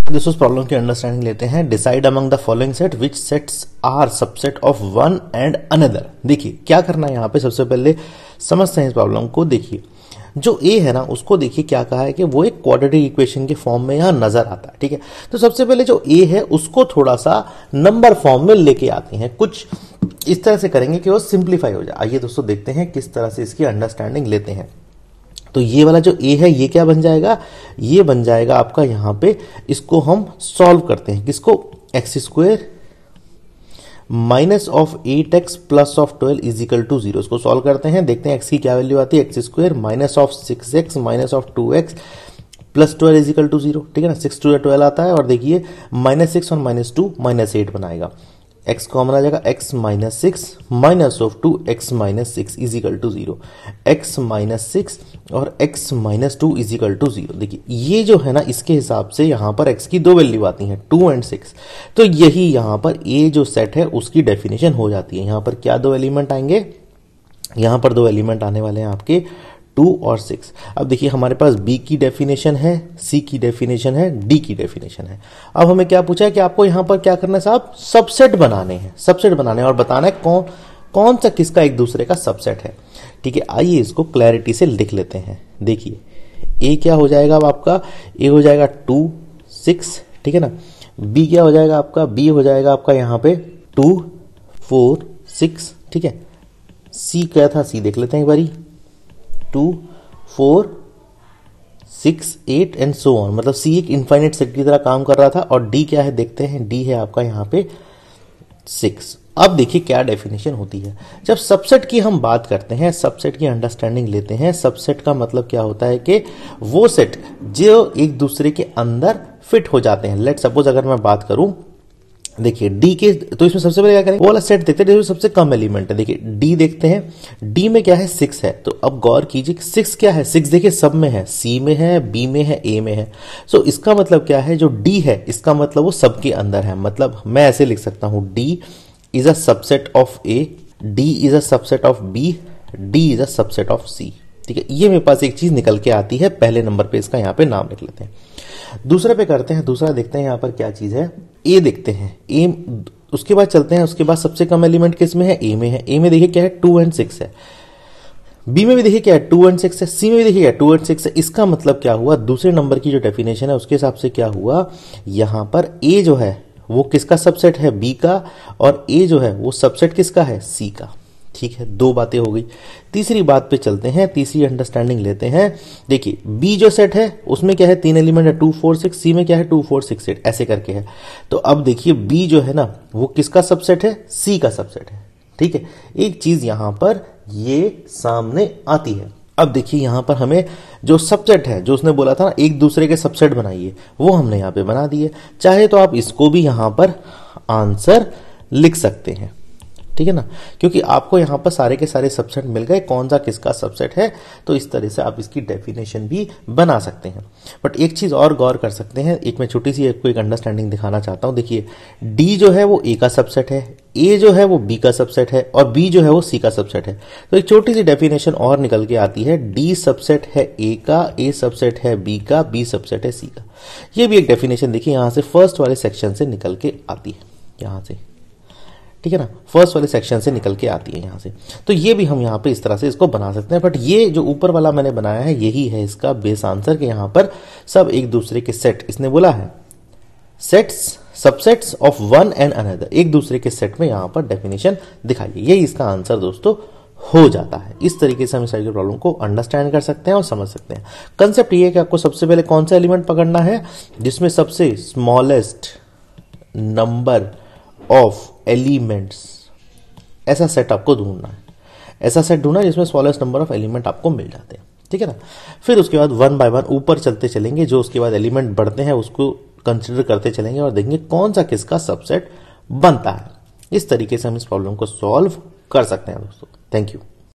दोस्तों प्रॉब्लम की अंडरस्टैंडिंग लेते हैं। Decide among the following set which sets are subset of one and another. देखिए क्या करना है यहाँ पे, सबसे पहले समझते हैं इस प्रॉब्लम को। देखिए जो ए है ना उसको देखिए क्या कहा है कि वो एक क्वाड्रेटिक इक्वेशन के फॉर्म में यहाँ नजर आता है। ठीक है, तो सबसे पहले जो ए है उसको थोड़ा सा नंबर फॉर्म में लेके आते हैं, कुछ इस तरह से करेंगे कि वो सिंप्लीफाई हो जाए। आइए दोस्तों देखते हैं किस तरह से इसकी अंडरस्टैंडिंग लेते हैं। तो ये वाला जो ए है ये क्या बन जाएगा, ये बन जाएगा आपका यहां पे, इसको हम सॉल्व करते हैं। किसको, x square minus of 8x plus of 12 is equal to 0। इसको सॉल्व करते हैं, देखते हैं एक्स की क्या वैल्यू आती है। X square minus of 6x minus of 2x plus 12 is equal to 0। ठीक है ना, 6 टू 12 आता है और देखिए -6 और -2 -8 बनाएगा। x कॉमन आ जाएगा, x minus 6 minus of 2 x minus 6 is equal to 0। x minus 6 और x minus 2 is equal to 0। देखिए ये जो है ना इसके हिसाब से यहां पर x की दो वैल्यू आती हैं 2 एंड 6। तो यही यहां पर a जो सेट है उसकी डेफिनेशन हो जाती है। यहां पर क्या दो एलिमेंट आएंगे, यहां पर दो एलिमेंट आने वाले हैं आपके 2 और 6। अब देखिए हमारे पास B की डेफिनेशन है, C की डेफिनेशन है, D की डेफिनेशन है। अब हमें क्या पूछा है कि आपको यहां पर क्या करना है साहब, सबसेट बनाने हैं। सबसेट बनाने हैं और बताना है कौन सा किसका एक दूसरे का सबसेट है। ठीक है, आइए इसको क्लैरिटी से लिख लेते हैं। देखिए A क्या हो जाएगा अब आपका, A हो जाएगा 2 6। ठीक है ना, B क्या हो जाएगा आपका, B हो जाएगा आपका यहां पे 2 4 6। ठीक है, C क्या था, C देख लेते हैं एक बारी, 2 4 6 8 एंड सो ऑन। मतलब सी एक इनफाइनाइट सेट की तरह काम कर रहा था। और डी क्या है देखते हैं, डी है आपका यहां पे 6। अब देखिए क्या डेफिनेशन होती है जब सबसेट की हम बात करते हैं, सबसेट की अंडरस्टैंडिंग लेते हैं। सबसेट का मतलब क्या होता है कि वो सेट जो एक दूसरे के अंदर फिट हो जाते हैं। लेट सपोज अगर मैं बात करूं, देखिए डी के, तो इसमें सबसे पहले क्या करेंगे, वो वाला सेट देखते हैं जिसमें सबसे कम एलिमेंट है। देखिए डी देखते हैं, डी में क्या है 6 है। तो अब गौर कीजिए 6 क्या है, 6 देखिए सब में है, सी में है, बी में है, ए में है। सो इसका मतलब क्या है, जो डी है इसका मतलब वो सबके अंदर है। मतलब मैं ऐसे लिख सकता हूं, D is a subset of A, D is a subset of B, D is a subset of C. ठीक है, ये मेरे पास एक चीज निकल के आती है। पहले नंबर पे इसका यहां पे नाम लिख लेते हैं। दूसरे पे करते हैं, दूसरा देखते हैं यहां पर क्या चीज है, ए देखते हैं। ए, उसके बाद चलते हैं, उसके बाद सबसे कम एलिमेंट किस में है, ए में है। ए में देखिए क्या है 2 एंड 6 है। बी में भी देखिए क्या है 2 एंड 6 है। सी में भी देखिए क्या है 2 एंड 6 है। इसका मतलब क्या हुआ, दूसरे नंबर की जो डेफिनेशन है उसके हिसाब से क्या हुआ, यहां पर ए जो है वो किसका सबसेट है, बी का, और ए जो है वो सबसेट किसका है, सी का। ठीक है, दो बातें हो गई। तीसरी बात पे चलते हैं, तीसरी अंडरस्टैंडिंग लेते हैं। देखिए बी जो सेट है उसमें क्या है, 3 एलिमेंट है 2 4 6, सी में क्या है 2 4 6 8, ऐसे करके है। तो अब देखिए बी जो है ना वो किसका सबसेट है, सी का सबसेट है। ठीक है, एक चीज यहां पर ये सामने आती है। अब देखिए यहां पर हमें जो सबसेट है, जो उसने बोला था ना एक दूसरे के सबसेट बनाइए, वो हमने यहां पे बना दिए। चाहे तो आप इसको भी यहां पर आंसर लिख सकते हैं। ठीक है ना, क्योंकि आपको यहां पर सारे के सारे सबसेट मिल गए, कौन सा किसका सबसेट है। तो इस तरह से आप इसकी डेफिनेशन भी बना सकते हैं। बट एक चीज और गौर कर सकते हैं, एक मैं छोटी सी आपको एक अंडरस्टैंडिंग दिखाना चाहता हूं। देखिए डी जो है वो ए का सबसेट है, ए जो है वो बी का सबसेट है, और बी जो है वो सी का सबसेट है। तो एक छोटी सी डेफिनेशन और निकल के आती है, डी सबसेट है ए का, ए सबसेट है बी का, बी सबसेट है सी का। ये भी एक डेफिनेशन देखिए यहां से फर्स्ट वाले सेक्शन से निकल के आती है, यहां से। ठीक है ना, फर्स्ट वाले सेक्शन से निकल के आती है यहां से। तो ये भी हम यहां पे इस तरह से इसको बना सकते हैं। बट ये जो ऊपर वाला मैंने बनाया है यही है इसका बेस आंसर, कि यहां पर सब एक दूसरे के सेट, इसने बोला है sets subsets of one and another, एक दूसरे के सेट में यहां पर डेफिनेशन दिखाइए। यही इसका आंसर दोस्तों हो जाता है। इस तरीके से हम इस सारी प्रॉब्लम को अंडरस्टैंड कर सकते हैं और समझ सकते हैं। कंसेप्ट ये है कि आपको सबसे पहले कौन सा एलिमेंट पकड़ना है जिसमें सबसे स्मॉलेस्ट नंबर ऑफ एलिमेंट्स, ऐसा सेट आपको ढूंढना है। ऐसा सेट ढूंढना जिसमें स्मॉलेस्ट नंबर ऑफ एलिमेंट आपको मिल जाते हैं। ठीक है ना, फिर उसके बाद 1 बाय 1 ऊपर चलते चलेंगे, जो उसके बाद एलिमेंट बढ़ते हैं उसको कंसिडर करते चलेंगे और देखेंगे कौन सा किसका सबसेट बनता है। इस तरीके से हम इस प्रॉब्लम को सॉल्व कर सकते हैं दोस्तों। Thank you.